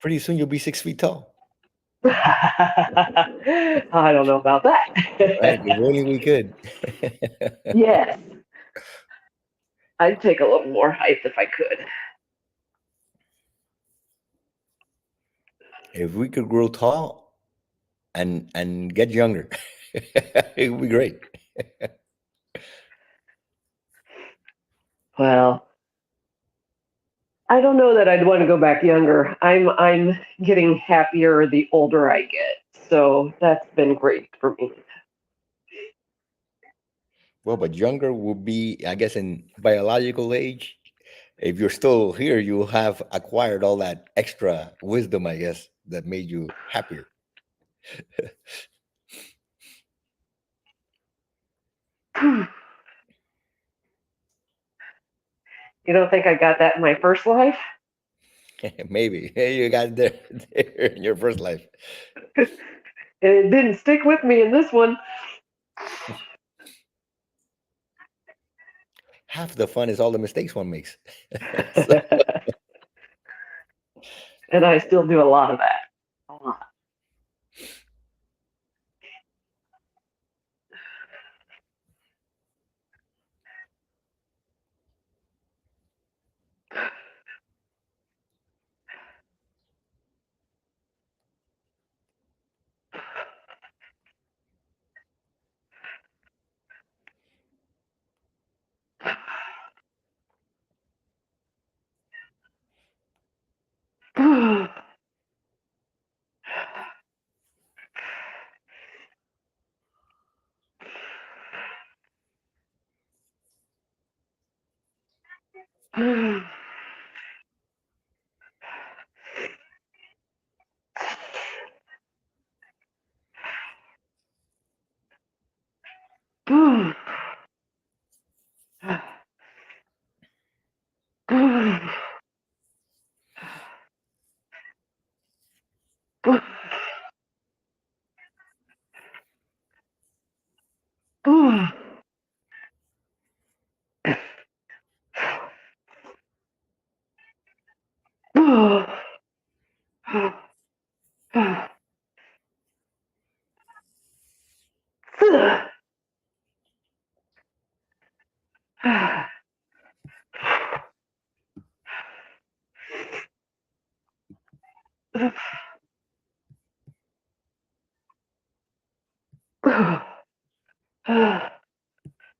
Pretty soon you'll be 6 feet tall. I don't know about Right? that. If only we could. Yes, I'd take a little more height if I could. If we could grow tall and get younger, it would be great. Well, I don't know that I'd want to go back younger. I'm getting happier the older I get. So that's been great for me. Well, but younger would be, I guess, in biological age. If you're still here, you have acquired all that extra wisdom, I guess, that made you happier. You don't think I got that in my first life? Maybe. Hey, you got there, there in your first life. And it didn't stick with me in this one. Half the fun is all the mistakes one makes. So, And I still do a lot of that. A lot.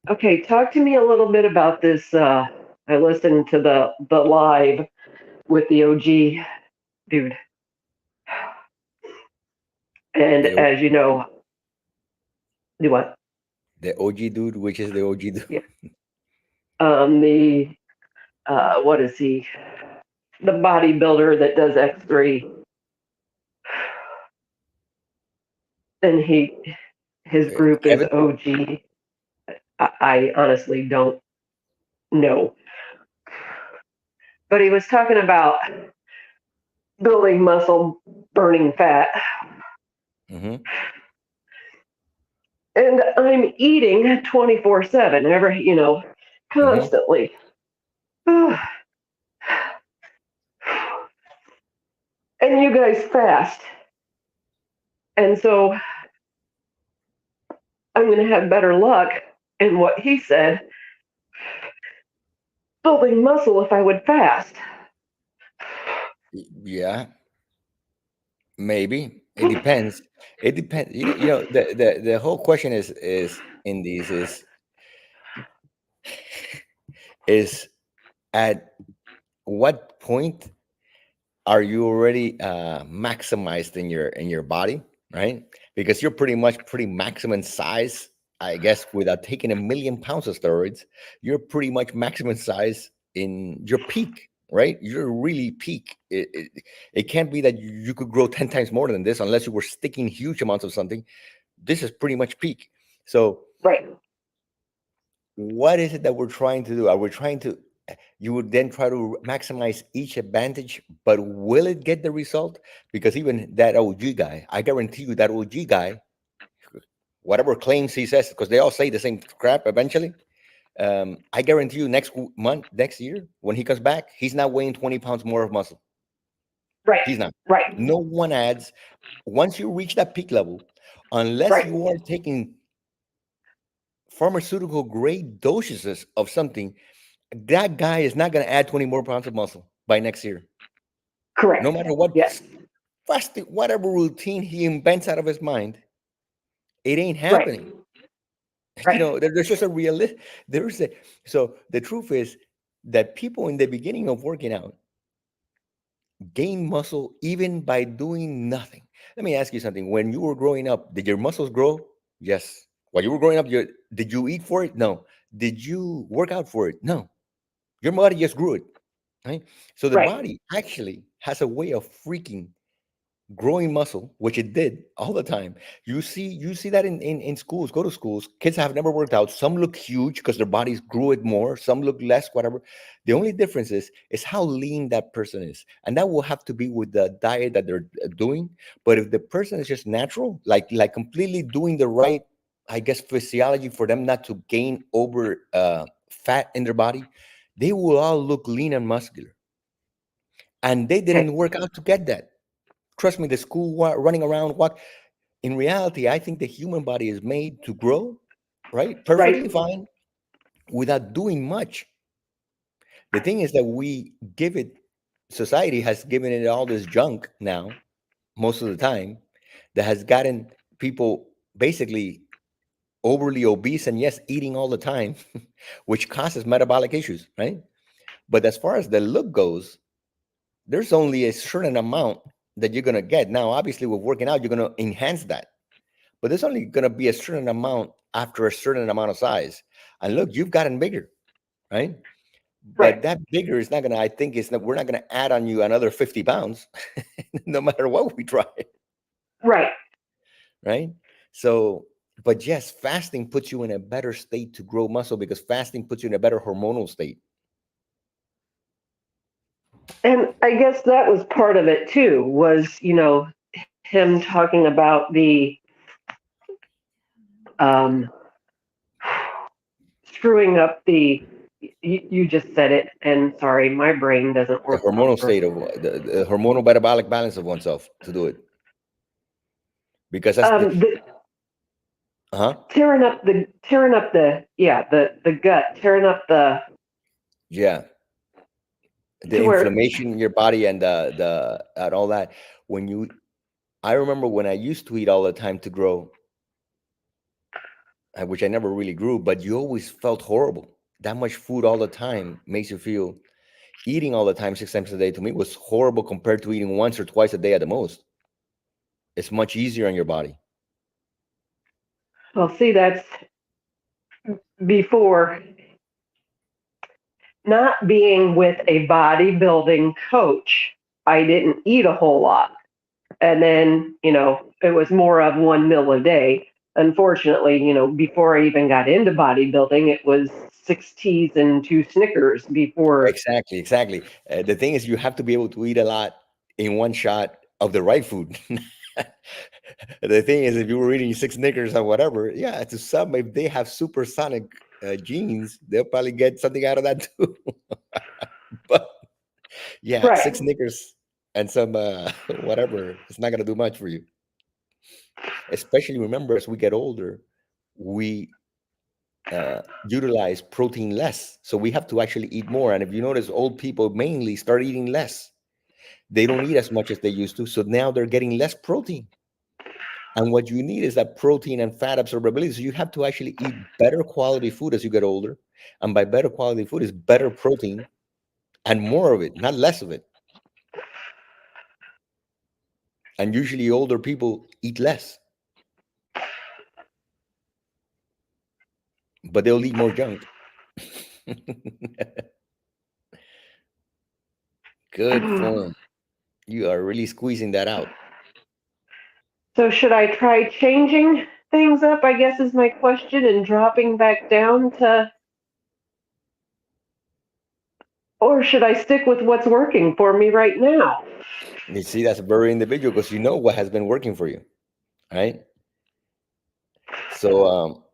Okay, talk to me a little bit about this. I listened to the live with the OG dude, and the as you know, do what? the OG dude, which is the OG dude. Yeah. The what is he? The bodybuilder that does X3, and his group is Kevin, OG. I honestly don't know, but he was talking about building muscle, burning fat, hmm and I'm eating 24/7, hmm constantly. And you guys fast, and so I'm going to have better luck in what he said, building muscle if I would fast. yeah, maybe. It depends. It depends. The whole question is in these is at what point are you already maximized in your body, right? Because you're pretty maximum size, I guess, without taking 1,000,000 pounds of steroids. You're pretty much maximum size in your peak, right? You're really peak. It can't be that you could grow 10 times more than this unless you were sticking huge amounts of something. This is pretty much peak. So Right. what is it that we're trying to do? Are we trying to, you would then try to maximize each advantage, but will it get the result? Because even that OG guy, I guarantee you that OG guy, whatever claims he says, because they all say the same crap eventually. I guarantee you next month, next year, when he comes back, he's not weighing 20 pounds more of muscle. Right. He's not. Right. No one adds. Once you reach that peak level, unless Right. you are taking pharmaceutical grade doses of something, that guy is not going to add 20 more pounds of muscle by next year. No Correct. matter what Yes. fasting, whatever routine he invents out of his mind, it ain't Right. happening. Right. There's just a realist. There's a so the truth is that people in the beginning of working out gain muscle even by doing nothing. Let me ask you something. When you were growing up, did your muscles grow? Yes. While you were growing up, did you eat for it? No. Did you work out for it? No. Your body just grew it. Right. So the Right. body actually has a way of freaking growing muscle, which it did all the time. You see that in schools. Go to schools. Kids have never worked out. Some look huge because their bodies grew it more. Some look less, whatever. The only difference is how lean that person is, and that will have to be with the diet that they're doing. But if the person is just natural, like completely doing the right, I guess, physiology for them not to gain over fat in their body, they will all look lean and muscular, and they didn't Okay. work out to get that. Trust me, the school running around, walk. In reality, I think the human body is made to grow, right? Perfectly Right. fine without doing much. The thing is that society has given it all this junk now, most of the time, that has gotten people basically overly obese and yes, eating all the time, which causes metabolic issues, right? But as far as the look goes, there's only a certain amount that you're going to get. Now, obviously, with working out, you're going to enhance that, but there's only going to be a certain amount after a certain amount of size. And look, you've gotten bigger, right? Right. But that bigger is not going to, I think, is that we're not going to add on you another 50 pounds, no matter what we try, Right. right? So, but yes, fasting puts you in a better state to grow muscle because fasting puts you in a better hormonal state. And I guess that was part of it too, was, him talking about the um, screwing up you just said it, and sorry, my brain doesn't The work hormonal proper. state of the hormonal metabolic balance of oneself to do it because that's the, The huh? tearing up the yeah, the gut, tearing up the Yeah, the to where inflammation in your body and the and all that. When you, I remember when I used to eat all the time to grow, which I never really grew, but you always felt horrible. That much food all the time makes you feel, eating all the time 6 times a day to me was horrible compared to eating once or twice a day at the most. It's much easier on your body. well, see, that's before not being with a bodybuilding coach. I didn't eat a whole lot. And then, it was more of one meal a day. Unfortunately, before I even got into bodybuilding, it was six teas and two Snickers before. Exactly, exactly. The thing is, you have to be able to eat a lot in one shot of the right food. The thing is, if you were eating six Snickers or whatever, yeah, to some, if they have supersonic genes, they'll probably get something out of that too. But yeah, Right, six Snickers and some whatever, it's not gonna do much for you. Especially remember, as we get older, we utilize protein less, so we have to actually eat more. And if you notice, old people mainly start eating less. They don't eat as much as they used to, so now they're getting less protein. And what you need is that protein and fat absorbability. So you have to actually eat better quality food as you get older. And by better quality food is better protein and more of it, not less of it. And usually older people eat less, but they'll eat more junk. Good form. You are really squeezing that out. so should I try changing things up? I guess is my question, and dropping back down to, or should I stick with what's working for me right now? You see, that's very individual because you know what has been working for you, right? So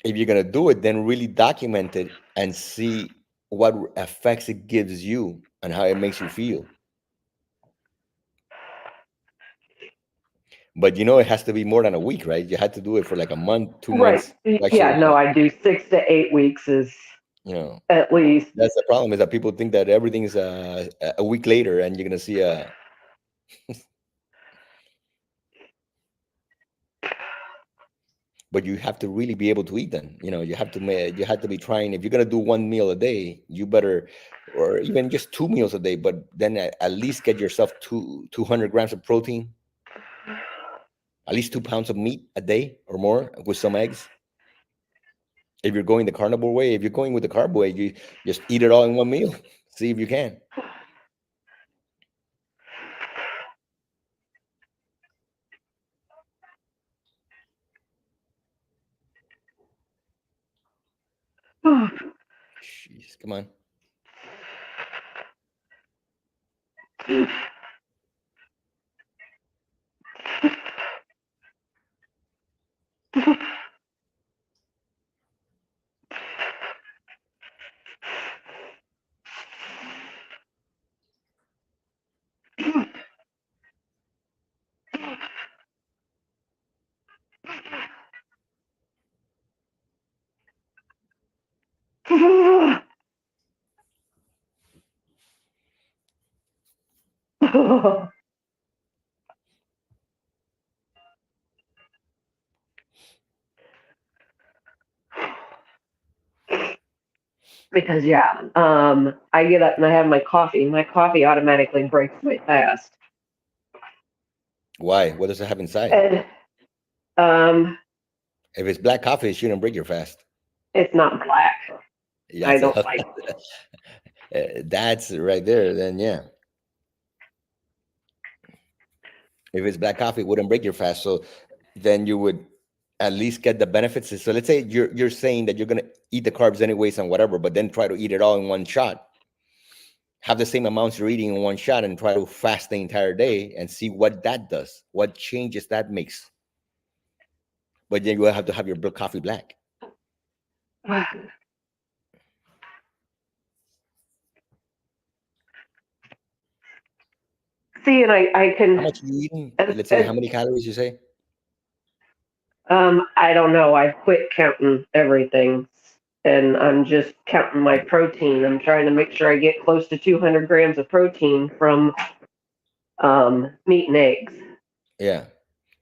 if you're gonna do it, then really document it and see what effects it gives you and how it makes you feel. But it has to be more than a week, right? You had to do it for like a month, two Right. months to Yeah, actually, no, I do 6 to 8 weeks is you know, at least. that's the problem is that people think that everything's a week later and you're gonna see a. But you have to really be able to eat them. You have to be trying. If you're gonna do one meal a day, you better, or even just two meals a day. But then at least get yourself 200 grams of protein, at least 2 pounds of meat a day or more with some eggs. If you're going the carnivore way, if you're going with the carb way, you just eat it all in one meal. See if you can. Jeez, come on. Because yeah, I get up and I have my coffee. My coffee automatically breaks my fast, Why? What does it have inside? and um, If it's black coffee, it shouldn't break your fast. it's not black. Yeah, I don't like. that's right there. Then yeah, if it's black coffee, it wouldn't break your fast. So then you would at least get the benefits. So let's say you're saying that you're gonna eat the carbs anyways and whatever, but then try to eat it all in one shot. Have the same amounts you're eating in one shot and try to fast the entire day and see what that does, what changes that makes. But then you will have to have your coffee black. See, and I How can. much are you eating? And, Let's say and how many calories you say? I don't know. I quit counting everything, and I'm just counting my protein. I'm trying to make sure I get close to 200 grams of protein from meat and eggs. Yeah.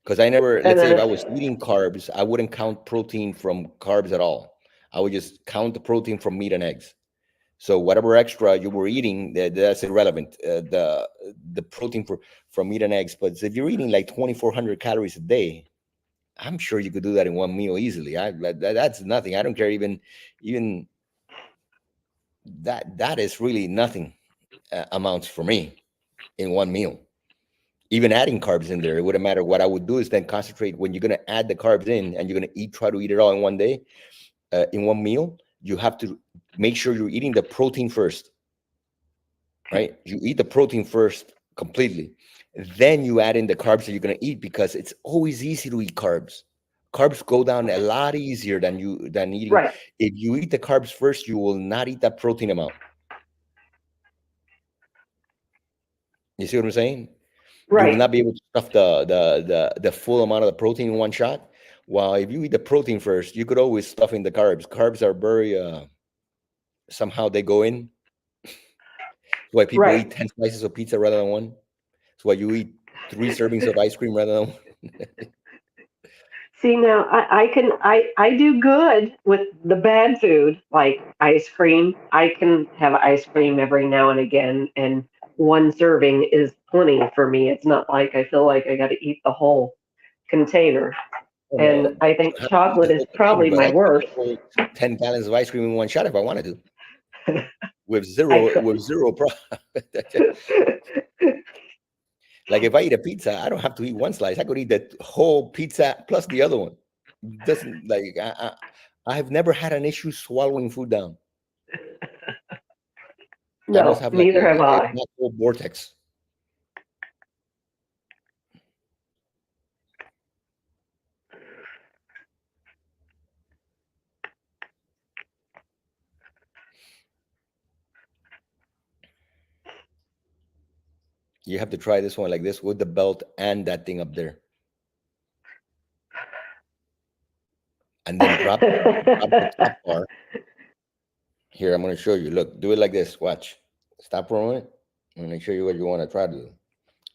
Because I never, And let's say if I then, was eating carbs, I wouldn't count protein from carbs at all. I would just count the protein from meat and eggs. So whatever extra you were eating, that's irrelevant. The protein from meat and eggs. But if you're eating like 2,400 calories a day, I'm sure you could do that in one meal easily. That's nothing. I don't care even that is really nothing amounts for me in one meal. Even adding carbs in there, it wouldn't matter. What I would do is then concentrate when you're going to add the carbs in and you're going to try to eat it all in one day, in one meal. You have to make sure you're eating the protein first, right? You eat the protein first completely. Then you add in the carbs that you're going to eat because it's always easy to eat carbs. Carbs go down a lot easier than eating. right, If you eat the carbs first, you will not eat that protein amount. You see what I'm saying? You will right, not be able to stuff the full amount of the protein in one shot. While if you eat the protein first, you could always stuff in the carbs. Carbs are very somehow they go in. That's why people right. eat 10 slices of pizza rather than one. That's why you eat three servings of ice cream rather than one. See now, I do good with the bad food like ice cream. I can have ice cream every now and again, and one serving is plenty for me. It's not like I feel like I got to eat the whole container. Oh no, And I I think don't have to eat chocolate the is whole container, probably but my I could eat worst. the whole 10 gallons of ice cream in one shot if I wanted to, I with couldn't. zero problem. Like if I eat a pizza, I don't have to eat one slice. I could eat the whole pizza plus the other one. Doesn't like I have never had an issue swallowing food down. I must No, have like neither have a I. black hole vortex. You have to try this one like this with the belt and that thing up there. and then drop the top bar. Here, I'm going to show you. Look, do it like this. Watch. Stop rolling. I'm going to show you what you want to try to do.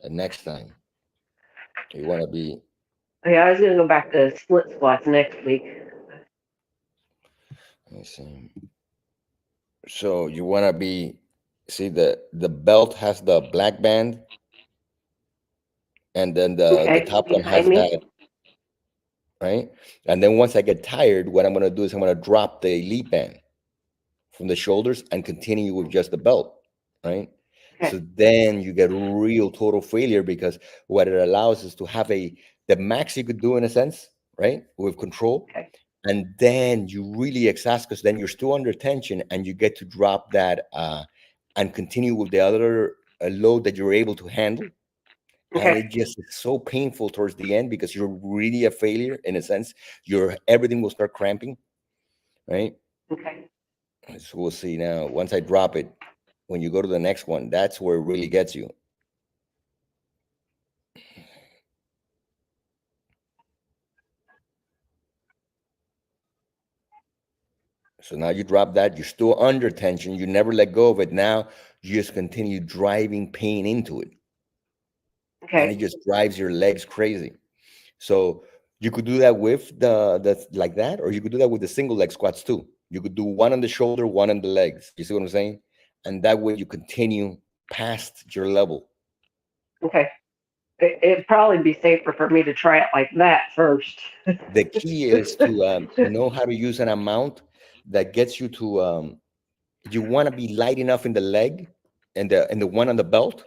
And next time, you want to be. Yeah, I was gonna go back to split squats next week. Let me see. So you want to be. See the belt has the black band, and then the Okay, top one behind has me. that, right? And then once I get tired, what I'm going to do is I'm going to drop the elite band from the shoulders and continue with just the belt, right? So Okay, then you get real total failure because what it allows is to have the max you could do in a sense, right? With control. okay, And then you really exhaust because then you're still under tension and you get to drop that and continue with the other load that you're able to handle. And okay, it just is so painful towards the end because you're really a failure in a sense. Your everything will start cramping, right? okay, So we'll see now. Once I drop it, when you go to the next one, that's where it really gets you. So now you drop that, you're still under tension, you never let go of it. Now you just continue driving pain into it, and it okay, just drives your legs crazy. So you could do that with the like that, or you could do that with the single leg squats too. You could do one on the shoulder, one on the legs. You see what I'm saying? And that way you continue past your level. okay. It'd probably be safer for me to try it like that first. The key is to know how to use an amount that gets you to you want to be light enough in the leg and the one on the belt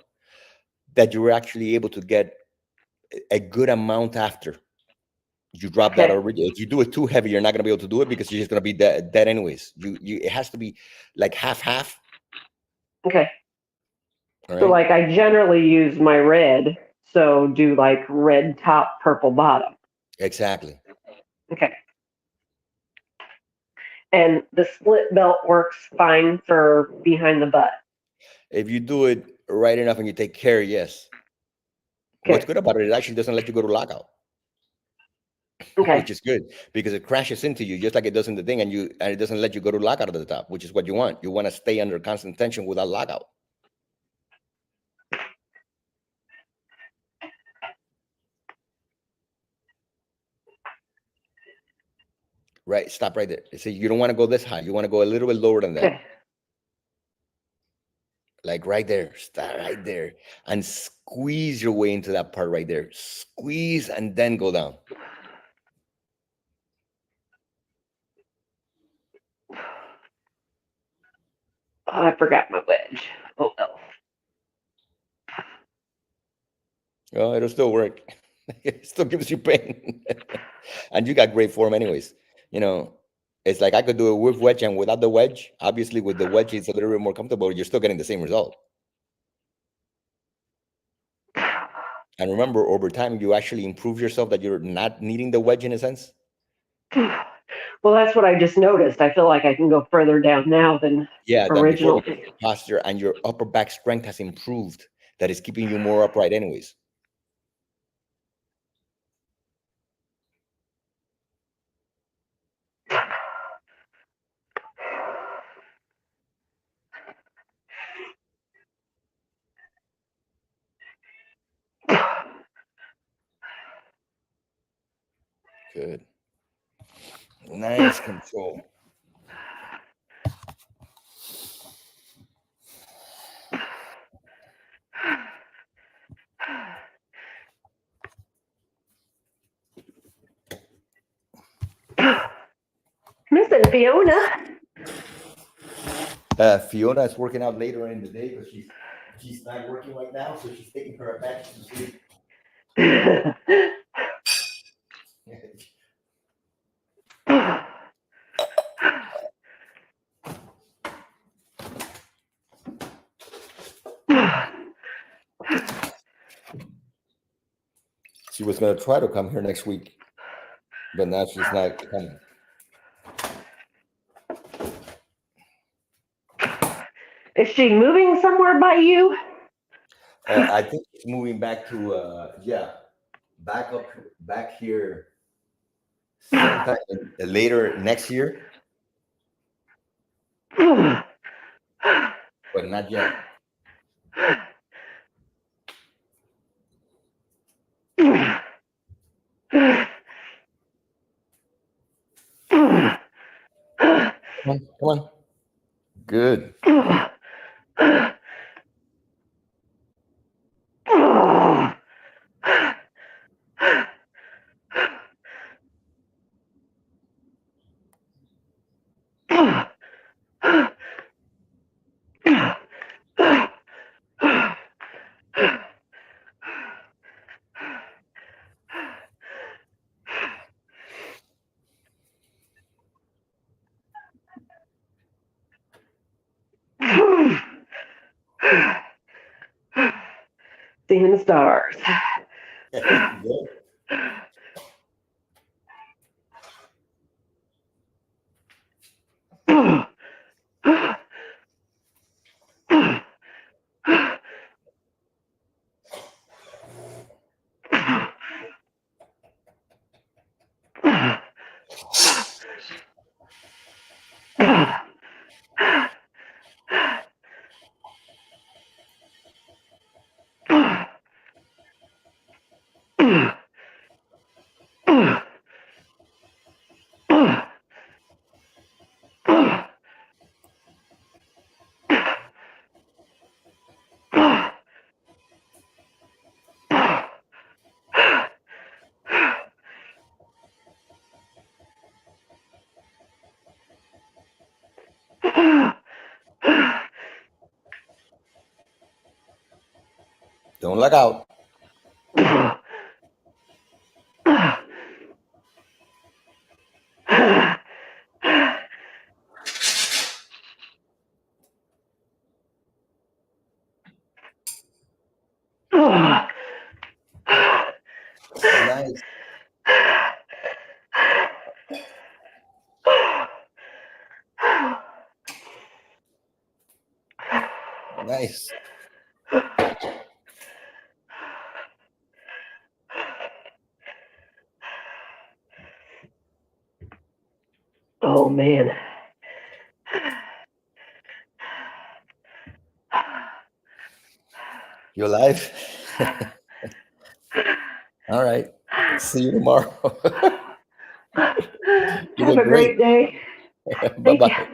that you're actually able to get a good amount after you drop that Okay, already. If you do it too heavy, you're not going to be able to do it because you're just going to be dead anyways. You it has to be like half, okay. all So right? like I generally use my red, so do like red top, purple bottom. Exactly. Okay. And the split belt works fine for behind the butt. If you do it right enough and you take care, yes. What's Okay. good about it, it actually doesn't let you go to lockout, Okay. which is good because it crashes into you just like it does in the thing, and it doesn't let you go to lockout at the top, which is what you want. You want to stay under constant tension without lockout. Right, stop right there. See, you don't want to go this high. You want to go a little bit lower than that. Okay. Like right there. Start right there. And squeeze your way into that part right there. Squeeze and then go down. Oh, I forgot my wedge. Oh no. Oh, it'll still work. It still gives you pain. And you got great form anyways. You know, it's like I could do it with wedge and without the wedge. Obviously, with the wedge, it's a little bit more comfortable. You're still getting the same result. And remember, over time, you actually improve yourself that you're not needing the wedge in a sense. Well, that's what I just noticed. I feel like I can go further down now than Yeah, than before original. because your posture and your upper back strength has improved. That is keeping you more upright, anyways. Good. Nice control. Missing Fiona. Fiona is working out later in the day because she's not working right now, so she's taking her advantage to sleep. She was gonna try to come here next week, but now she's not coming. Is she moving somewhere by you? I think she's moving back to yeah, back up back here sometime later next year, but not yet. Come on. Good. Seeing the stars. Good. Don't look out. Nice. Nice. Oh man. You alive? All right. See you tomorrow. You Have look a great. great day. Bye Thank you. bye.